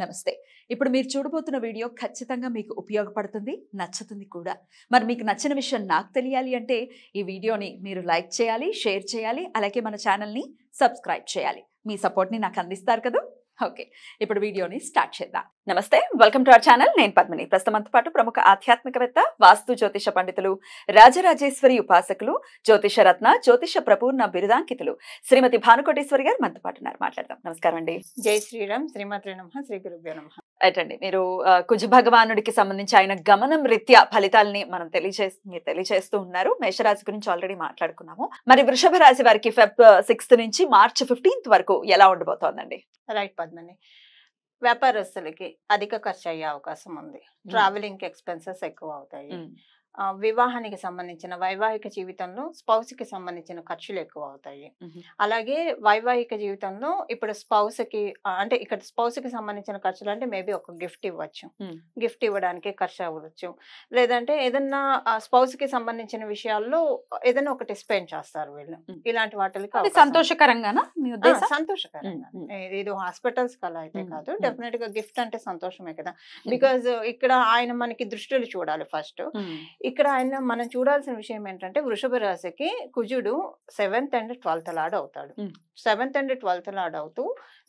నమస్తే. ఇప్పుడు మీరు చూడబోతున్న వీడియో ఖచ్చితంగా మీకు ఉపయోగపడుతుంది, నచ్చుతుంది కూడా. మరి మీకు నచ్చిన విషయం నాకు తెలియాలి అంటే ఈ వీడియోని మీరు లైక్ చేయాలి, షేర్ చేయాలి, అలాగే మన ఛానల్‌ని సబ్స్క్రైబ్ చేయాలి. మీ సపోర్ట్‌ని నాకు అందిస్తారు కదూ! ఓకే. ఇప్పుడు వీడియోని స్టార్ట్ చేద్దాం. నమస్తే. Welcome to our channel. నేను పద్మిని. ప్రస్తుతం మనతో పాటు ప్రముఖ ఆధ్యాత్మికవేత్త, వాస్తు జ్యోతిష పండితులు, రాజరాజేశ్వరి ఉపాసకులు, జ్యోతిష రత్న, జ్యోతిష ప్రపూర్ణ బిరుదాంకితులు శ్రీమతి భానుకోటేశ్వరి గారు మనతో పాటు ఉన్నారు. మాట్లాడదాం. నమస్కారం అండి. జై శ్రీరామ్. శ్రీమాత్రే నమః. శ్రీ గురుభ్యో నమః. ఏంటండి మీరు కుజ భగవానుడికి సంబంధించి ఆయన గమనం రీత్యా ఫలితాలని మనం మీరు తెలియజేస్తూ ఉన్నారు. మేషరాశి గురించి ఆల్రెడీ మాట్లాడుకున్నాము. మరి వృషభ రాశి వారికి ఫెబ్ 6 నుంచి మార్చ్ 15 వరకు ఎలా ఉండబోతోందండి? రైట్ పద్మని. వ్యాపారస్తులకి అధిక ఖర్చు అయ్యే అవకాశం ఉంది. ట్రావెలింగ్ ఎక్స్పెన్సెస్ ఎక్కువ అవుతాయి. వివాహానికి సంబంధించిన వైవాహిక జీవితంలో స్పౌస్ కి సంబంధించిన ఖర్చులు ఎక్కువ అవుతాయి. అలాగే వైవాహిక జీవితంలో ఇప్పుడు స్పౌస్ కి అంటే ఇక్కడ స్పౌస్ కి సంబంధించిన ఖర్చులు అంటే మేబీ ఒక గిఫ్ట్ ఇవ్వచ్చు, గిఫ్ట్ ఇవ్వడానికి ఖర్చు అవ్వచ్చు, లేదంటే ఏదన్నా స్పౌస్ కి సంబంధించిన విషయాల్లో ఏదైనా ఒకటి స్పెండ్ చేస్తారు వీళ్ళు. ఇలాంటి వాటికి సంతోషకరంగానా మీ ఉద్దేశం? సంతోషకరంగా. ఇది హాస్పిటల్స్ కలా అయితే కాదు, డెఫినెట్ గా గిఫ్ట్ అంటే సంతోషమే కదా. బికాజ్ ఇక్కడ ఆయన మనకి దృష్టిలు చూడాలి ఫస్ట్. ఇక్కడ ఆయన మనం చూడాల్సిన విషయం ఏంటంటే వృషభ రాశికి కుజుడు 7th and 12th లార్డ్ అవుతాడు. 7th and 12th లార్డ్ అవుతూ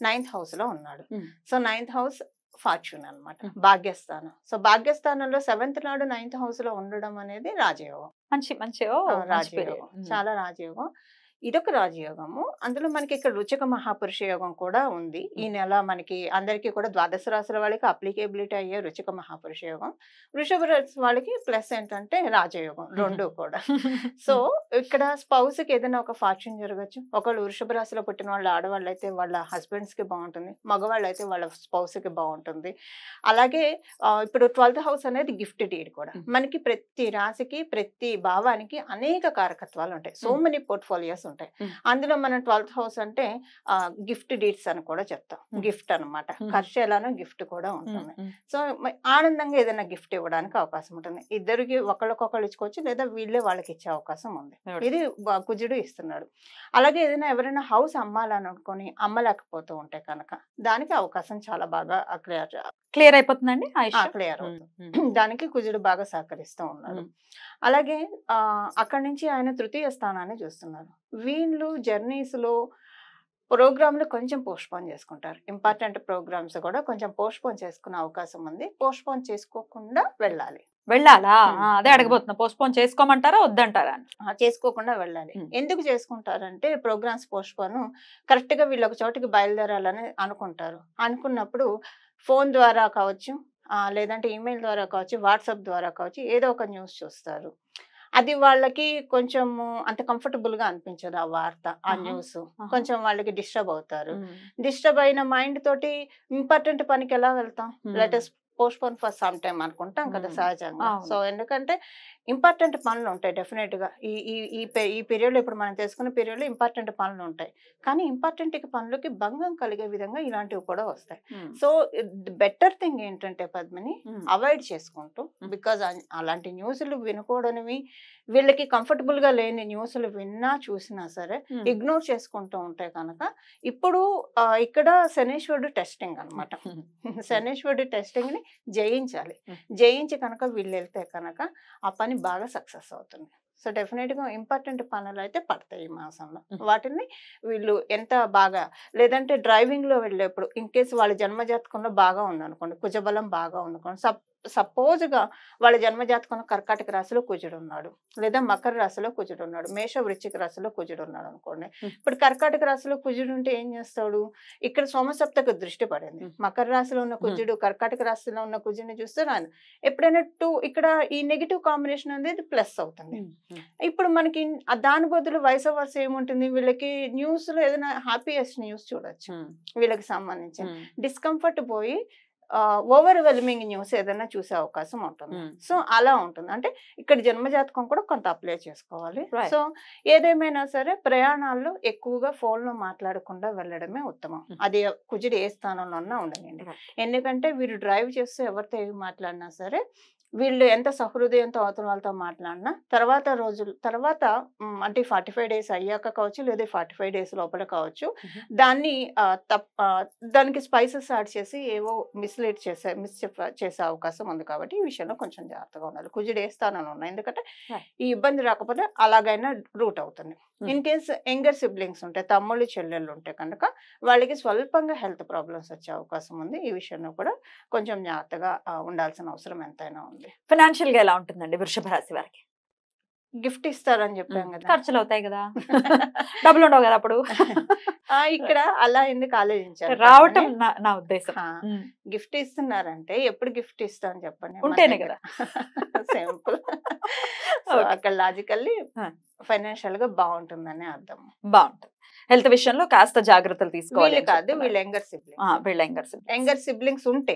9th హౌస్ లో ఉన్నాడు. సో 9th హౌస్ ఫార్చ్యూన్ అన్నమాట, భాగ్యస్థానం. సో భాగ్యస్థానంలో 7th లార్డ్ 9th హౌస్ లో ఉండడం అనేది రాజయోగం. రాజయోగం, చాలా రాజయోగం. ఇదొక రాజయోగము. అందులో మనకి ఇక్కడ రుచక మహాపురుష యోగం కూడా ఉంది. ఈ నెల మనకి అందరికీ కూడా ద్వాదశ రాశుల వాళ్ళకి అప్లికేబిలిటీ అయ్యే రుచక మహాపురుష యోగం. వృషభ రాశి వాళ్ళకి ప్లస్ ఏంటంటే రాజయోగం, రెండు కూడా. సో ఇక్కడ స్పౌస్ కి ఏదైనా ఒక ఫార్చ్యూన్ జరగచ్చు. ఒకళ్ళు వృషభ రాశిలో పుట్టిన వాళ్ళు ఆడవాళ్ళు అయితే వాళ్ళ హస్బెండ్స్ కి బాగుంటుంది, మగవాళ్ళు అయితే వాళ్ళ స్పౌస్ కి బాగుంటుంది. అలాగే ఇప్పుడు 12th హౌస్ అనేది గిఫ్ట్ డీడ్ కూడా. మనకి ప్రతి రాశికి ప్రతి భావానికి అనేక కారకత్వాలు ఉంటాయి. సో మెనీ పోర్ట్ఫోలియోస్ ఉంటాయి. అందులో మనం 12th హౌస్ అంటే గిఫ్ట్ డీడ్స్ అని కూడా చెప్తాం. గిఫ్ట్ అనమాట. ఖర్చు ఎలానో గిఫ్ట్ కూడా ఉంటుంది. సో ఆనందంగా ఏదైనా గిఫ్ట్ ఇవ్వడానికి అవకాశం ఉంటుంది. ఇద్దరికి ఒకళ్ళకొకళ్ళు ఇచ్చుకోవచ్చు, లేదా వీళ్ళే వాళ్ళకి ఇచ్చే అవకాశం ఉంది. ఇది కుజుడు ఇస్తున్నాడు. అలాగే ఏదైనా ఎవరైనా హౌస్ అమ్మాలని అనుకొని అమ్మలేకపోతూ ఉంటే కనుక దానికి అవకాశం చాలా బాగా క్లియర్ అయిపోతుందండి. క్లియర్ అవుతుంది. దానికి కుజుడు బాగా సహకరిస్తూ ఉన్నాడు. అలాగే అక్కడి నుంచి ఆయన తృతీయ స్థానాన్ని చూస్తున్నారు. వీళ్ళు జర్నీస్ లో ప్రోగ్రాంలు కొంచెం పోస్ట్పోన్ చేసుకుంటారు. ఇంపార్టెంట్ ప్రోగ్రామ్స్ కూడా కొంచెం పోస్ట్పోన్ చేసుకునే అవకాశం ఉంది. పోస్ట్పోన్ చేసుకోకుండా వెళ్ళాలా? అదే అడగబోతున్నా. పోస్ట్పోన్ చేసుకోమంటారా వద్దంటారా? చేసుకోకుండా వెళ్ళాలి. ఎందుకు చేసుకుంటారంటే ప్రోగ్రామ్స్ పోస్ట్పోన్ కరెక్ట్ గా వీళ్ళు ఒక చోటికి బయలుదేరాలని అనుకుంటారు. అనుకున్నప్పుడు ఫోన్ ద్వారా కావచ్చు, లేదంటే ఈమెయిల్ ద్వారా కావచ్చు, వాట్సాప్ ద్వారా కావచ్చు, ఏదో ఒక న్యూస్ చూస్తారు. అది వాళ్ళకి కొంచెం అంత కంఫర్టబుల్ గా అనిపించదు. ఆ వార్త, ఆ న్యూస్ కొంచెం వాళ్ళకి డిస్టర్బ్ అవుతారు. డిస్టర్బ్ అయిన మైండ్ తోటి ఇంపార్టెంట్ పనికి ఎలా వెళ్తాం? Latest postpone for some time అనుకుంటాం కదా సహజంగా. సో ఎందుకంటే ఇంపార్టెంట్ పనులు ఉంటాయి డెఫినెట్ గా. ఈ పీరియడ్ లో ఇప్పుడు మనం తెలుసుకున్న పీరియడ్ లో ఇంపార్టెంట్ పనులు ఉంటాయి. కానీ ఇంపార్టెంట్ పనులకి భంగం కలిగే విధంగా ఇలాంటివి కూడా వస్తాయి. సో బెటర్ థింగ్ ఏంటంటే పద్మిని, అవాయిడ్ చేసుకుంటూ, బికాజ్ అలాంటి న్యూస్లు వినకూడనివి, వీళ్ళకి కంఫర్టబుల్ గా లేని న్యూస్లు విన్నా చూసినా సరే ఇగ్నోర్ చేసుకుంటూ ఉంటే కనుక ఇప్పుడు ఇక్కడ శనేశ్వరుడు టెస్టింగ్ అనమాట. శనేశ్వరుడు టెస్టింగ్ ని జయించి కనుక వీళ్ళు వెళ్తే కనుక ఆ పని బాగా సక్సెస్ అవుతుంది. సో డెఫినెట్ గా ఇంపార్టెంట్ పనులు అయితే పడతాయి ఈ మాసంలో. వాటిని వీళ్ళు ఎంత బాగా, లేదంటే డ్రైవింగ్ లో వెళ్ళేప్పుడు ఇన్ కేసు వాళ్ళ జన్మజాతకంలో బాగా ఉందనుకోండి, కుజబలం బాగా ఉందనుకోండి, సపోజ్ గా వాళ్ళ జన్మజాతకంలో కర్కాటక రాశిలో కుజుడు ఉన్నాడు, లేదా మకర రాశిలో కుజుడు ఉన్నాడు, మేష వృశ్చిక రాశిలో కుజుడు ఉన్నాడు అనుకోండి. ఇప్పుడు కర్కాటక రాశిలో కుజుడు ఉంటే ఏం చేస్తాడు? ఇక్కడ సోమసప్తకు దృష్టి పడింది. మకర రాశిలో ఉన్న కుజుడు కర్కాటక రాశిలో ఉన్న కుజుడిని చూస్తే ఎప్పుడైనా ఇక్కడ ఈ నెగిటివ్ కాంబినేషన్ అనేది ప్లస్ అవుతుంది. ఇప్పుడు మనకి దాని బదులు వయసు వరుస ఏముంటుంది? వీళ్ళకి న్యూస్ లో ఏదైనా హ్యాపీయెస్ట్ న్యూస్ చూడొచ్చు. వీళ్ళకి సంబంధించి డిస్కంఫర్ట్ పోయి ఓవర్వెల్మింగ్ న్యూస్ ఏదైనా చూసే అవకాశం ఉంటుంది. సో అలా ఉంటుంది. అంటే ఇక్కడ జన్మజాతకం కూడా కొంత అప్లై చేసుకోవాలి. సో ఏదేమైనా సరే ప్రయాణాల్లో ఎక్కువగా ఫోన్ లో మాట్లాడకుండా వెళ్ళడమే ఉత్తమం. అది కుజుడు ఏ స్థానంలో ఉన్నా ఉండనండి. ఎందుకంటే వీరు డ్రైవ్ చేస్తూ ఎవరితో ఏమి మాట్లాడినా సరే వీళ్ళు ఎంత సహృదయంతో అవతల వాళ్ళతో మాట్లాడినా తర్వాత అంటే 45 డేస్ అయ్యాక కావచ్చు, లేదా 45 డేస్ లోపల కావచ్చు, దాన్ని దానికి స్పైసెస్ యాడ్ చేసి ఏవో మిస్లీడ్ చేసే అవకాశం ఉంది. కాబట్టి ఈ విషయంలో కొంచెం జాగ్రత్తగా ఉండాలి. కుజుడు వేస్తానని ఉన్నా, ఎందుకంటే ఈ ఇబ్బంది రాకపోతే అలాగైనా రూట్ అవుతుంది. ఇన్ కేస్ యంగర్ సిబ్లింగ్స్ ఉంటే, తమ్ముళ్ళు చెల్లెళ్ళు ఉంటే కనుక వాళ్ళకి స్వల్పంగా హెల్త్ ప్రాబ్లమ్స్ వచ్చే అవకాశం ఉంది. ఈ విషయంలో కూడా కొంచెం జాగ్రత్తగా ఉండాల్సిన అవసరం ఎంతైనా ఉంది. ఫైనాన్షియల్ గా ఎలా ఉంటుందండి వృషభ రాశి వారికి? గిఫ్ట్ ఇస్తారని చెప్పాం కదా, ఖర్చులు అవుతాయి కదా, డబ్బులు ఉండవు కదా అప్పుడు. ఇక్కడ అలా ఎందుకు ఆలోచించారు? రావటం నా ఉద్దేశం. గిఫ్ట్ ఇస్తున్నారంటే ఎప్పుడు గిఫ్ట్ ఇస్తాను చెప్పండి, ఉంటేనే కదా. సింపుల్. సో అక్కడ లాజికల్లీ ఫైనాన్షియల్ గా బాగుంటుందని అర్థం. బాగుంటుంది. హెల్త్ విషయంలో కాస్త జాగ్రత్తలు తీసుకోవాలి కాదు, వీళ్ళ యంగర్ సిబ్లింగ్స్ ఉంటే,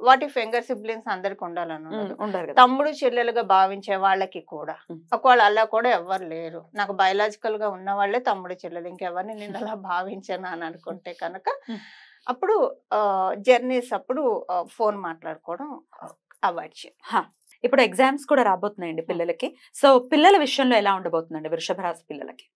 వాట్ ఇఫ్ యంగర్ సిబ్లింగ్స్ అందరికి ఉండాలని ఉండదు. తమ్ముడు చెల్లెలుగా భావించే వాళ్ళకి కూడా ఒకవేళ అలా కూడా ఎవ్వరు లేరు, నాకు బయలాజికల్ గా ఉన్న వాళ్ళే తమ్ముడు చెల్లెలు, ఇంకెవరిని నేను అలా భావించాను అని అనుకుంటే కనుక అప్పుడు జర్నీస్ అప్పుడు ఫోన్ మాట్లాడుకోవడం అవాయిడ్ చేయాలి. ఇప్పుడు ఎగ్జామ్స్ కూడా రాబోతున్నాయండి పిల్లలకి. సో పిల్లల విషయంలో ఎలా ఉండబోతుందండి వృషభ రాశి పిల్లలకి?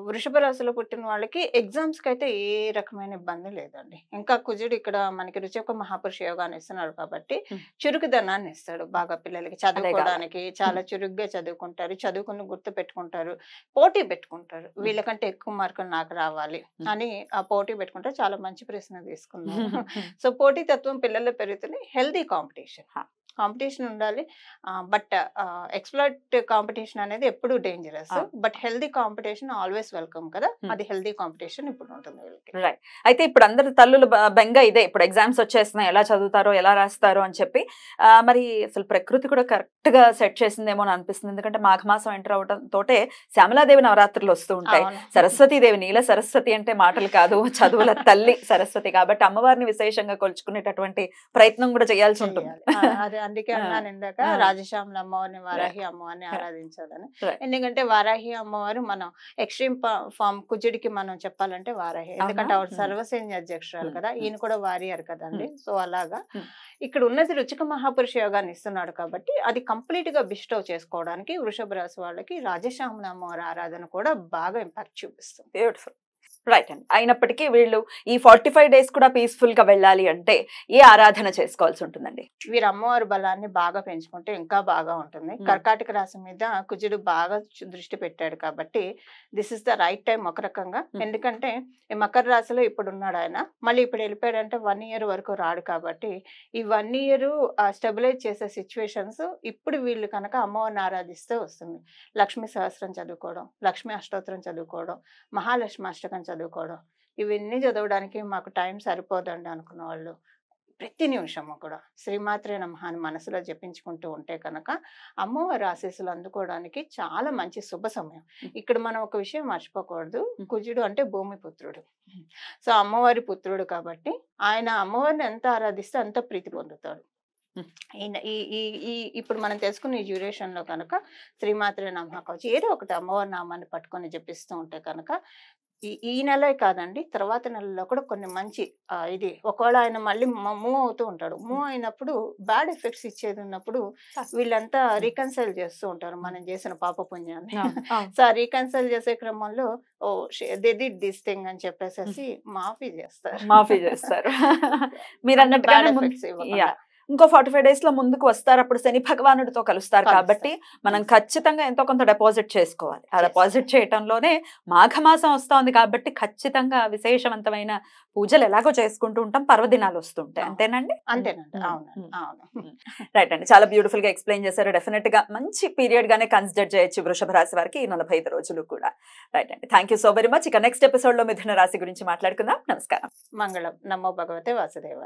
వృషభ రాశిలో పుట్టిన వాళ్ళకి ఎగ్జామ్స్ కి అయితే ఏ రకమైన ఇబ్బంది లేదండి. ఇంకా కుజుడు ఇక్కడ మనకి రుచిక మహాపురుష యోగాన్ని ఇస్తున్నాడు కాబట్టి చురుకుదనాన్ని ఇస్తాడు బాగా పిల్లలకి. చదువుకోవడానికి చాలా చురుగ్గా చదువుకుంటారు, చదువుకుని గుర్తు పెట్టుకుంటారు, పోటీ పెట్టుకుంటారు. వీళ్ళకంటే ఎక్కువ మార్కులు నాకు రావాలి అని ఆ పోటీ పెట్టుకుంటారు. చాలా మంచి ప్రశ్న తీసుకున్నారు. సో పోటీ తత్వం పిల్లల్లో పెరుగుతుంది. హెల్దీ కాంపిటీషన్ ఉండాలి. బట్ ఎక్స్ప్లోర్ట్ కాంపిటీషన్ అనేది ఎప్పుడు dangerous. But healthy competition always welcome కదా, అది హెల్దీ కాంపిటీషన్ ఇప్పుడు ఉంటుంది వీళ్ళకి. రైట్. అయితే ఇప్పుడు అందరు తల్లులు బెంగ ఇదే, ఇప్పుడు ఎగ్జామ్స్ వచ్చేస్తున్నాయి, ఎలా చదువుతారో ఎలా రాస్తారో అని చెప్పి. మరి అసలు ప్రకృతి కూడా కరెక్ట్ గా సెట్ చేసిందేమో అని అనిపిస్తుంది. ఎందుకంటే మాఘమాసం ఎంటర్ అవడం తోటే శ్యామలాదేవి నవరాత్రులు వస్తూ ఉంటాయి. సరస్వతీదేవి, నీల సరస్వతి అంటే మాటలు కాదు, చదువుల తల్లి సరస్వతి. కాబట్టి అమ్మవారిని విశేషంగా కొలుచుకునేటటువంటి ప్రయత్నం కూడా చేయాల్సి ఉంటుంది. అందుకే అన్నాను ఇందాక, రాజశ్యామల అమ్మవారిని, వారాహి అమ్మవారిని ఆరాధించాలని. ఎందుకంటే వారాహి అమ్మవారు మనం ఎక్స్ట్రీమ్ ఫామ్ కుజుడికి మనం చెప్పాలంటే వారాహి, ఎందుకంటే ఆవిడ సర్వసైన్య అధ్యక్షురాలు కదా, ఈయన కూడా వారియర్ కదండి. సో అలాగా ఇక్కడ ఉన్నది రుచిక మహాపురుష యోగాన్ని ఇస్తున్నాడు కాబట్టి అది కంప్లీట్ గా బిస్టవ్ చేసుకోవడానికి వృషభ రాశి వాళ్ళకి రాజశ్యామల అమ్మవారి ఆరాధన కూడా బాగా ఇంపాక్ట్ చూపిస్తుంది. బ్యూటిఫుల్. రైట్ అండి. అయినప్పటికీ వీళ్ళు ఈ 45 డేస్ కూడా పీస్ఫుల్ గా వెళ్ళాలి అంటే ఏ ఆరాధన చేసుకోవాల్సి ఉంటుందండి? వీరు అమ్మవారి బలాన్ని బాగా పెంచుకుంటే ఇంకా బాగా ఉంటుంది. కర్కాటక రాశి మీద కుజుడు బాగా దృష్టి పెట్టాడు కాబట్టి this is the right time ఒక రకంగా. ఎందుకంటే ఈ మకర రాశిలో ఇప్పుడు ఉన్నాడు ఆయన, మళ్ళీ ఇప్పుడు వెళ్ళిపోయాడంటే 1 year వరకు రాడు. కాబట్టి ఈ 1 year స్టెబిలైజ్ చేసే సిచ్యువేషన్స్ ఇప్పుడు వీళ్ళు కనుక అమ్మవారిని ఆరాధిస్తే వస్తుంది. లక్ష్మీ సహస్రం చదువుకోవడం, లక్ష్మీ అష్టోత్తరం చదువుకోవడం, మహాలక్ష్మి అష్టకం చదువుకోవడం, ఇవన్నీ చదవడానికి మాకు టైం సరిపోదండి అనుకున్న వాళ్ళు ప్రతి నిమిషము కూడా శ్రీమాత్రే నమః అని మనసులో జపించుకుంటూ ఉంటే కనుక అమ్మవారి ఆశీస్సులు అందుకోవడానికి చాలా మంచి శుభ సమయం. ఇక్కడ మనం ఒక విషయం మర్చిపోకూడదు, కుజుడు అంటే భూమి పుత్రుడు. సో అమ్మవారి పుత్రుడు కాబట్టి ఆయన అమ్మవారిని ఎంత ఆరాధిస్తే అంత ప్రీతి పొందుతాడు. ఇప్పుడు మనం తెలుసుకున్న ఈ డ్యూరేషన్ లో కనుక శ్రీమాత్రే నమః కావచ్చు, ఏదో ఒకటి అమ్మవారి నామాన్ని పట్టుకొని జపిస్తూ ఉంటే కనుక ఈ నెలే కాదండి, తర్వాత నెలలో కూడా కొన్ని మంచి ఇది ఒకవేళ ఆయన మళ్ళీ మూవ్ అవుతూ ఉంటాడు. మూవ్ అయినప్పుడు బ్యాడ్ ఎఫెక్ట్స్ ఇచ్చేది ఉన్నప్పుడు వీళ్ళంతా రీకన్సైల్ చేస్తూ ఉంటారు మనం చేసిన పాప పుణ్యాన్ని. సో ఆ రీకన్సైల్ చేసే క్రమంలో దే డిడ్ దిస్ థింగ్ అని చెప్పేసి మాఫీ చేస్తారు. మీరు అన్నట్టుగా ఇంకో 45 days లో ముందుకు వస్తారు. అప్పుడు శని భగవానుడితో కలుస్తారు కాబట్టి మనం ఖచ్చితంగా ఎంతో కొంత డిపాజిట్ చేసుకోవాలి. ఆ డిపాజిట్ చేయటంలోనే మాఘమాసం వస్తోంది కాబట్టి ఖచ్చితంగా విశేషవంతమైన పూజలు ఎలాగో చేసుకుంటూ ఉంటాం, పర్వదినాలు వస్తుంటాయి. అంతేనండి? అంతేనండి. అవును. రైట్ అండి, చాలా బ్యూటిఫుల్ గా ఎక్స్ప్లెయిన్ చేశారు. డెఫినెట్ గా మంచి పీరియడ్ గానే కన్సిడర్ చేయొచ్చు వృషభ రాశి వారికి ఈ 45 రోజులు కూడా. రైట్ అండి, thank you so very much. ఇక నెక్స్ట్ ఎపిసోడ్ లో మిథున రాశి గురించి మాట్లాడుకుందాం. నమస్కారం. మంగళం. నమో భగవతే వాసుదేవాయ.